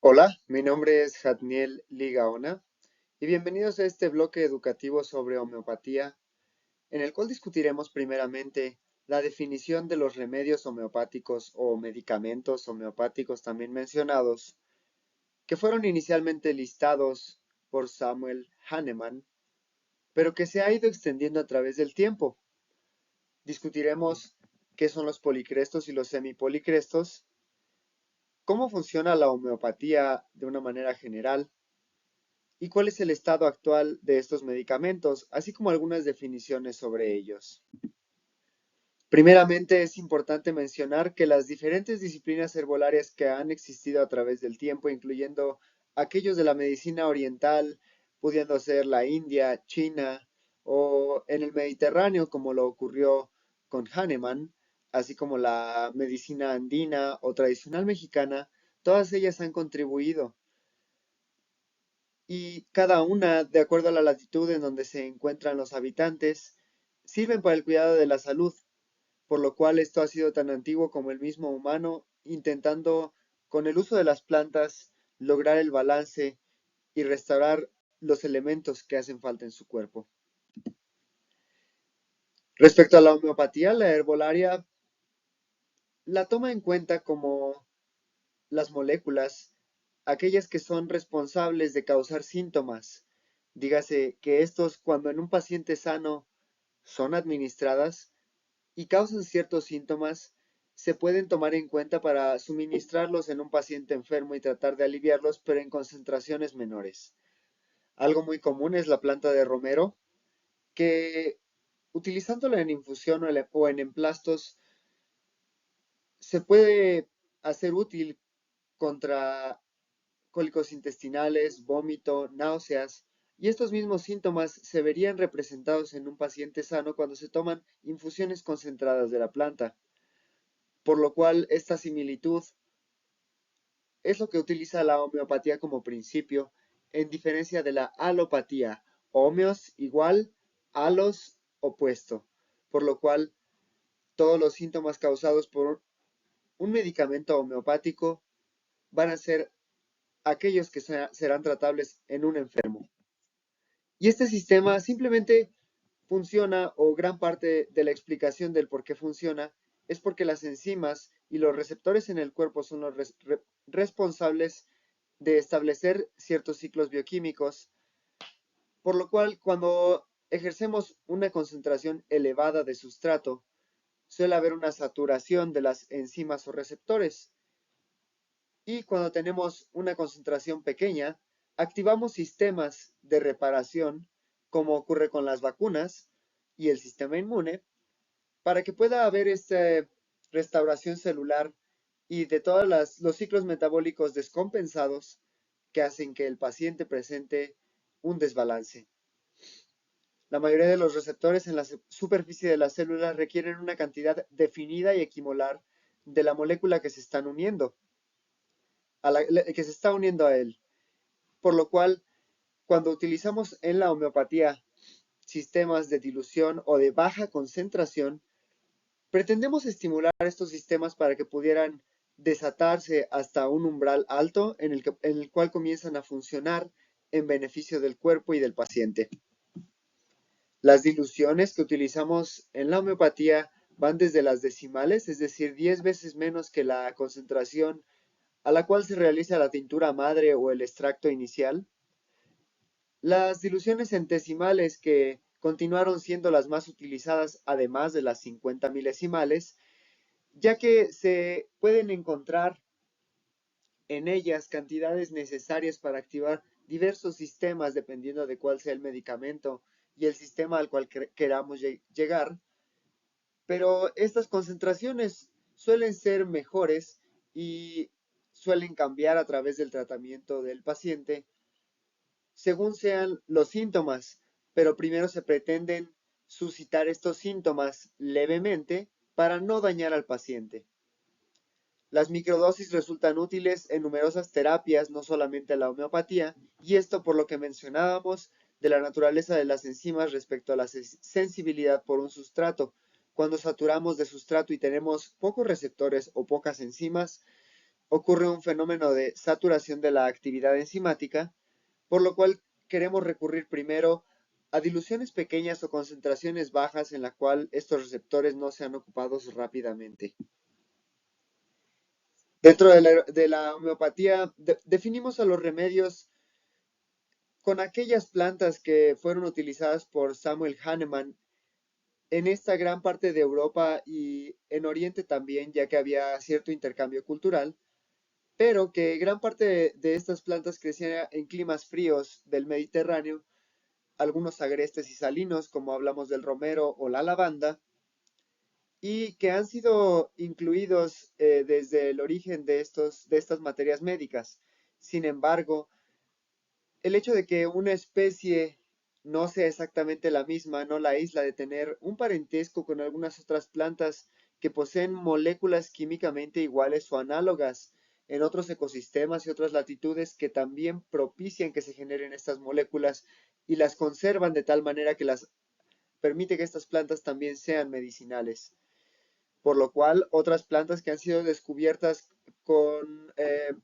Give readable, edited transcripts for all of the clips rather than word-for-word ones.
Hola, mi nombre es Jatniel Ligaona y bienvenidos a este bloque educativo sobre homeopatía, en el cual discutiremos primeramente la definición de los remedios homeopáticos o medicamentos homeopáticos también mencionados, que fueron inicialmente listados por Samuel Hahnemann, pero que se ha ido extendiendo a través del tiempo. Discutiremos qué son los policrestos y los semipolicrestos, cómo funciona la homeopatía de una manera general, y cuál es el estado actual de estos medicamentos, así como algunas definiciones sobre ellos. Primeramente, es importante mencionar que las diferentes disciplinas herbolarias que han existido a través del tiempo, incluyendo aquellos de la medicina oriental, pudiendo ser la India, China o en el Mediterráneo, como lo ocurrió con Hahnemann, así como la medicina andina o tradicional mexicana, todas ellas han contribuido y cada una, de acuerdo a la latitud en donde se encuentran los habitantes, sirven para el cuidado de la salud, por lo cual esto ha sido tan antiguo como el mismo humano, intentando con el uso de las plantas lograr el balance y restaurar los elementos que hacen falta en su cuerpo. Respecto a la homeopatía, la herbolaria la toma en cuenta como las moléculas, aquellas que son responsables de causar síntomas. Dígase que estos, cuando en un paciente sano son administradas y causan ciertos síntomas, se pueden tomar en cuenta para suministrarlos en un paciente enfermo y tratar de aliviarlos, pero en concentraciones menores. Algo muy común es la planta de romero, que utilizándola en infusión o en emplastos, se puede hacer útil contra cólicos intestinales, vómito, náuseas, y estos mismos síntomas se verían representados en un paciente sano cuando se toman infusiones concentradas de la planta, por lo cual esta similitud es lo que utiliza la homeopatía como principio, en diferencia de la alopatía, homeos igual, alos opuesto, por lo cual todos los síntomas causados por un medicamento homeopático van a ser aquellos que serán tratables en un enfermo. Y este sistema simplemente funciona, o gran parte de la explicación del por qué funciona, es porque las enzimas y los receptores en el cuerpo son los responsables de establecer ciertos ciclos bioquímicos, por lo cual cuando ejercemos una concentración elevada de sustrato, suele haber una saturación de las enzimas o receptores. Y cuando tenemos una concentración pequeña, activamos sistemas de reparación, como ocurre con las vacunas y el sistema inmune, para que pueda haber esta restauración celular y de todos los ciclos metabólicos descompensados que hacen que el paciente presente un desbalance. La mayoría de los receptores en la superficie de las células requieren una cantidad definida y equimolar de la molécula que se están uniendo, que se está uniendo a él. Por lo cual, cuando utilizamos en la homeopatía sistemas de dilución o de baja concentración, pretendemos estimular estos sistemas para que pudieran desatarse hasta un umbral alto en el cual comienzan a funcionar en beneficio del cuerpo y del paciente. Las diluciones que utilizamos en la homeopatía van desde las decimales, es decir, 10 veces menos que la concentración a la cual se realiza la tintura madre o el extracto inicial. Las diluciones centesimales, que continuaron siendo las más utilizadas además de las 50 milesimales, ya que se pueden encontrar en ellas cantidades necesarias para activar diversos sistemas dependiendo de cuál sea el medicamento y el sistema al cual queramos llegar, pero estas concentraciones suelen ser mejores y suelen cambiar a través del tratamiento del paciente según sean los síntomas, pero primero se pretenden suscitar estos síntomas levemente para no dañar al paciente. Las microdosis resultan útiles en numerosas terapias, no solamente la homeopatía, y esto por lo que mencionábamos de la naturaleza de las enzimas respecto a la sensibilidad por un sustrato. Cuando saturamos de sustrato y tenemos pocos receptores o pocas enzimas, ocurre un fenómeno de saturación de la actividad enzimática, por lo cual queremos recurrir primero a diluciones pequeñas o concentraciones bajas en la cual estos receptores no sean ocupados rápidamente. Dentro de la homeopatía, definimos a los remedios con aquellas plantas que fueron utilizadas por Samuel Hahnemann en esta gran parte de Europa y en Oriente también, ya que había cierto intercambio cultural, pero que gran parte de estas plantas crecían en climas fríos del Mediterráneo, algunos agrestes y salinos, como hablamos del romero o la lavanda, y que han sido incluidos desde el origen de estas materias médicas. Sin embargo, el hecho de que una especie no sea exactamente la misma no la aísla de tener un parentesco con algunas otras plantas que poseen moléculas químicamente iguales o análogas en otros ecosistemas y otras latitudes que también propician que se generen estas moléculas y las conservan de tal manera que las permite que estas plantas también sean medicinales. Por lo cual, otras plantas que han sido descubiertas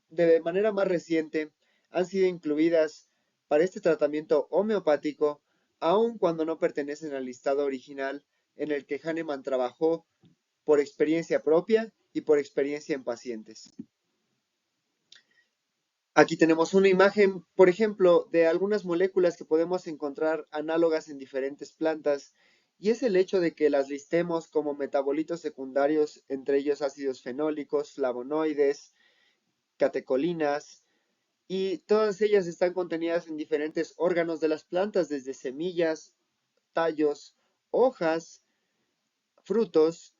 de manera más reciente han sido incluidas para este tratamiento homeopático, aun cuando no pertenecen al listado original en el que Hahnemann trabajó por experiencia propia y por experiencia en pacientes. Aquí tenemos una imagen, por ejemplo, de algunas moléculas que podemos encontrar análogas en diferentes plantas, y es el hecho de que las listemos como metabolitos secundarios, entre ellos ácidos fenólicos, flavonoides, catecolinas, y todas ellas están contenidas en diferentes órganos de las plantas, desde semillas, tallos, hojas, frutos,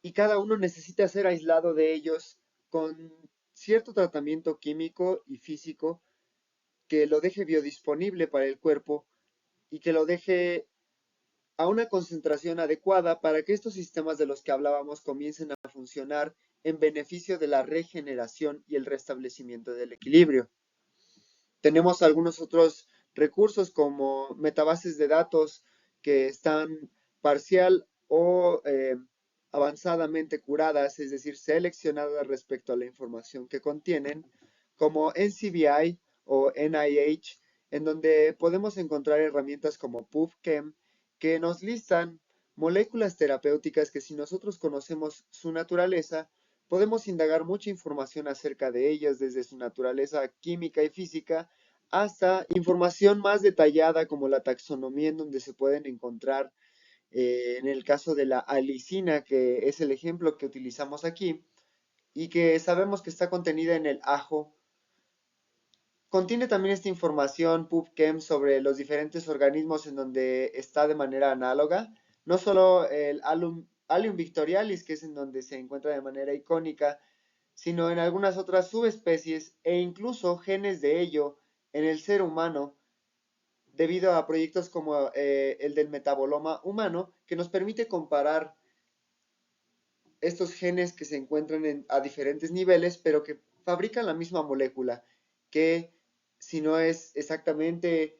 y cada uno necesita ser aislado de ellos con cierto tratamiento químico y físico que lo deje biodisponible para el cuerpo y que lo deje a una concentración adecuada para que estos sistemas de los que hablábamos comiencen a funcionar en beneficio de la regeneración y el restablecimiento del equilibrio. Tenemos algunos otros recursos como metabases de datos que están parcial o avanzadamente curadas, es decir, seleccionadas respecto a la información que contienen, como NCBI o NIH, en donde podemos encontrar herramientas como PubChem que nos listan moléculas terapéuticas que si nosotros conocemos su naturaleza, podemos indagar mucha información acerca de ellas, desde su naturaleza química y física hasta información más detallada como la taxonomía, en donde se pueden encontrar, en el caso de la alicina, que es el ejemplo que utilizamos aquí, y que sabemos que está contenida en el ajo. Contiene también esta información PubChem sobre los diferentes organismos en donde está de manera análoga, no solo el Allium victorialis, que es en donde se encuentra de manera icónica, sino en algunas otras subespecies e incluso genes de ello en el ser humano, debido a proyectos como el del metaboloma humano, que nos permite comparar estos genes que se encuentran a diferentes niveles, pero que fabrican la misma molécula, que si no es exactamente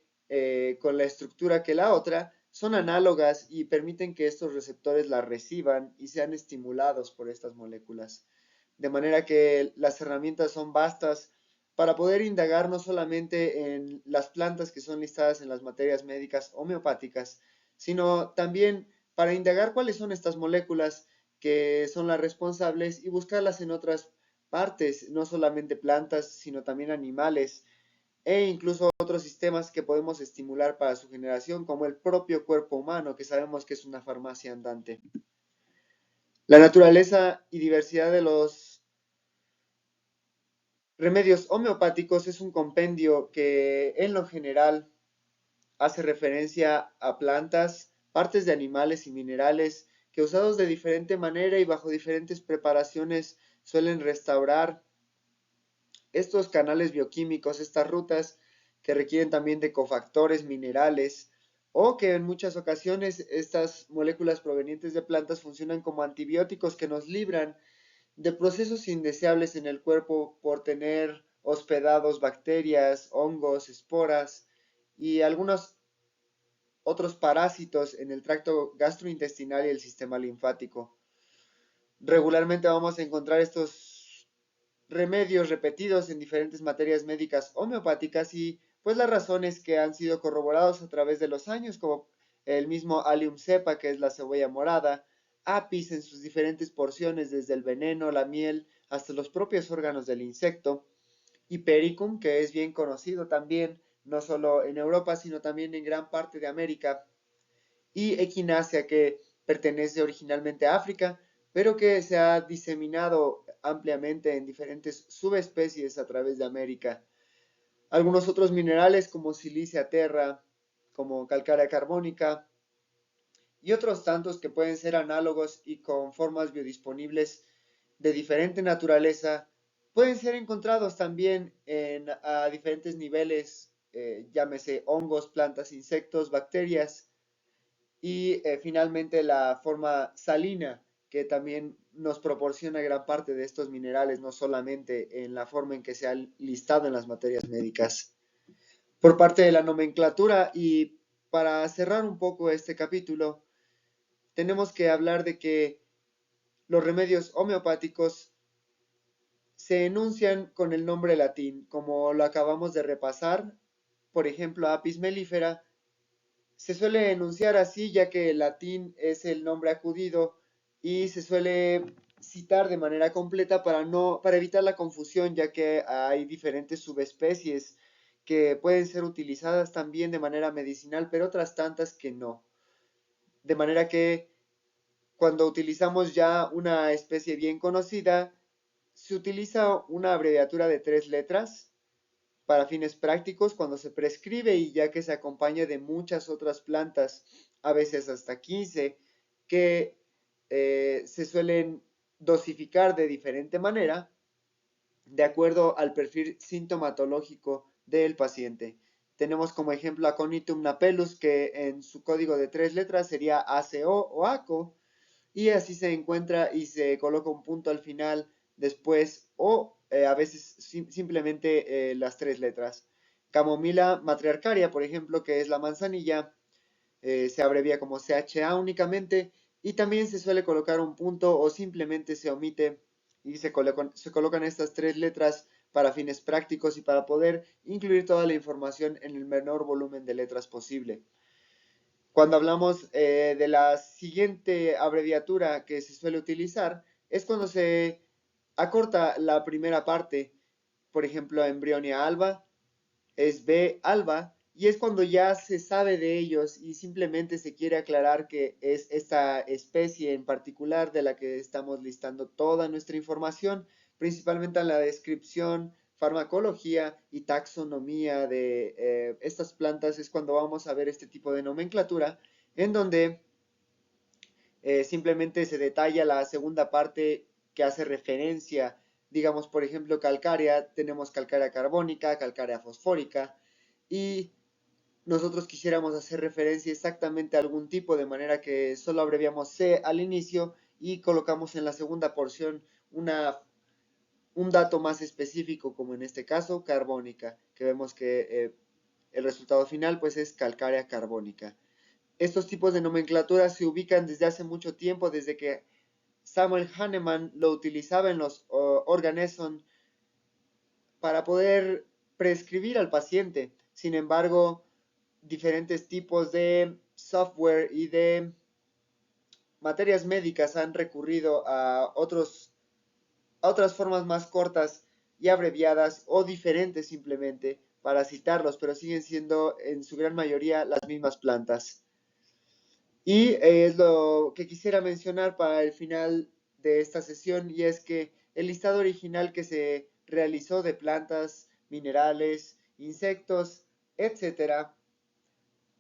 con la estructura que la otra, son análogas y permiten que estos receptores la reciban y sean estimulados por estas moléculas. De manera que las herramientas son vastas para poder indagar no solamente en las plantas que son listadas en las materias médicas homeopáticas, sino también para indagar cuáles son estas moléculas que son las responsables y buscarlas en otras partes, no solamente plantas, sino también animales e incluso otros sistemas que podemos estimular para su generación, como el propio cuerpo humano, que sabemos que es una farmacia andante. La naturaleza y diversidad de los remedios homeopáticos es un compendio que en lo general hace referencia a plantas, partes de animales y minerales que usados de diferente manera y bajo diferentes preparaciones suelen restaurar estos canales bioquímicos, estas rutas que requieren también de cofactores minerales o que en muchas ocasiones estas moléculas provenientes de plantas funcionan como antibióticos que nos libran de procesos indeseables en el cuerpo por tener hospedados bacterias, hongos, esporas y algunos otros parásitos en el tracto gastrointestinal y el sistema linfático. Regularmente vamos a encontrar estos remedios repetidos en diferentes materias médicas homeopáticas y pues las razones que han sido corroborados a través de los años, como el mismo Allium cepa, que es la cebolla morada, apis en sus diferentes porciones, desde el veneno, la miel, hasta los propios órganos del insecto, Hipericum, que es bien conocido también, no solo en Europa, sino también en gran parte de América, y Echinacea, que pertenece originalmente a África, pero que se ha diseminado ampliamente en diferentes subespecies a través de América. Algunos otros minerales como Silicia terra, como calcárea carbónica, y otros tantos que pueden ser análogos y con formas biodisponibles de diferente naturaleza, pueden ser encontrados también a diferentes niveles, llámese hongos, plantas, insectos, bacterias, y finalmente la forma salina, que también nos proporciona gran parte de estos minerales, no solamente en la forma en que se ha listado en las materias médicas. Por parte de la nomenclatura, y para cerrar un poco este capítulo, tenemos que hablar de que los remedios homeopáticos se enuncian con el nombre latín, como lo acabamos de repasar. Por ejemplo, apis mellifera se suele enunciar así, ya que el latín es el nombre acudido y se suele citar de manera completa para evitar la confusión, ya que hay diferentes subespecies que pueden ser utilizadas también de manera medicinal, pero otras tantas que no. De manera que cuando utilizamos ya una especie bien conocida, se utiliza una abreviatura de 3 letras para fines prácticos cuando se prescribe, y ya que se acompaña de muchas otras plantas, a veces hasta 15, que se suelen dosificar de diferente manera de acuerdo al perfil sintomatológico del paciente. Tenemos como ejemplo Aconitum napellus, que en su código de 3 letras sería ACO o ACO, y así se encuentra y se coloca un punto al final después, o a veces simplemente las 3 letras. Camomila matriarcaria, por ejemplo, que es la manzanilla, se abrevia como CHA únicamente, y también se suele colocar un punto o simplemente se omite y se colocan estas 3 letras para fines prácticos y para poder incluir toda la información en el menor volumen de letras posible. Cuando hablamos de la siguiente abreviatura que se suele utilizar, es cuando se acorta la primera parte. Por ejemplo, Embryonia alba es B alba, y es cuando ya se sabe de ellos y simplemente se quiere aclarar que es esta especie en particular de la que estamos listando toda nuestra información, principalmente en la descripción, farmacología y taxonomía de estas plantas. Es cuando vamos a ver este tipo de nomenclatura, en donde simplemente se detalla la segunda parte que hace referencia, digamos, por ejemplo, calcárea, tenemos calcárea carbónica, calcárea fosfórica, y nosotros quisiéramos hacer referencia exactamente a algún tipo, de manera que solo abreviamos C al inicio y colocamos en la segunda porción un dato más específico, como en este caso carbónica, que vemos que el resultado final pues es calcárea carbónica. Estos tipos de nomenclatura se ubican desde hace mucho tiempo, desde que Samuel Hahnemann lo utilizaba en los Organeson para poder prescribir al paciente. Sin embargo, diferentes tipos de software y de materias médicas han recurrido a otras formas más cortas y abreviadas o diferentes simplemente para citarlos, pero siguen siendo en su gran mayoría las mismas plantas. Y es lo que quisiera mencionar para el final de esta sesión, y es que el listado original que se realizó de plantas, minerales, insectos, etcétera,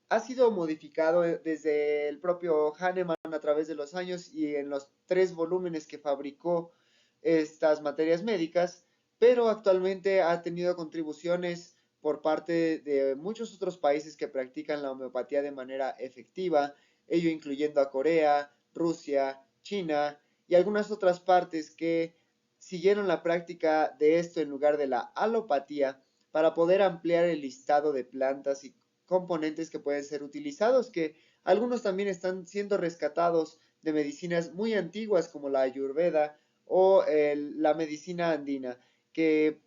ha sido modificado desde el propio Hahnemann a través de los años y en los 3 volúmenes que fabricó estas materias médicas, pero actualmente ha tenido contribuciones por parte de muchos otros países que practican la homeopatía de manera efectiva, ello incluyendo a Corea, Rusia, China y algunas otras partes que siguieron la práctica de esto en lugar de la alopatía, para poder ampliar el listado de plantas y componentes que pueden ser utilizados, que algunos también están siendo rescatados de medicinas muy antiguas como la ayurveda o la medicina andina. que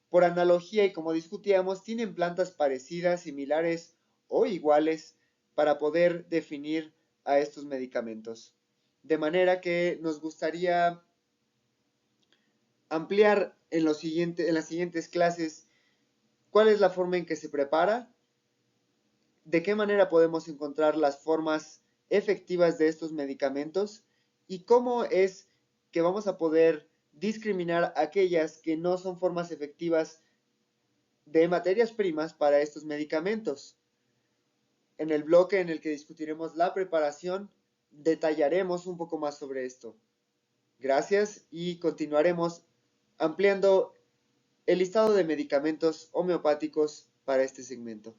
por analogía y como discutíamos, tienen plantas parecidas, similares o iguales para poder definir a estos medicamentos. De manera que nos gustaría ampliar en las siguientes clases cuál es la forma en que se prepara, de qué manera podemos encontrar las formas efectivas de estos medicamentos y cómo es que vamos a poder discriminar aquellas que no son formas efectivas de materias primas para estos medicamentos. En el bloque en el que discutiremos la preparación, detallaremos un poco más sobre esto. Gracias y continuaremos ampliando el listado de medicamentos homeopáticos para este segmento.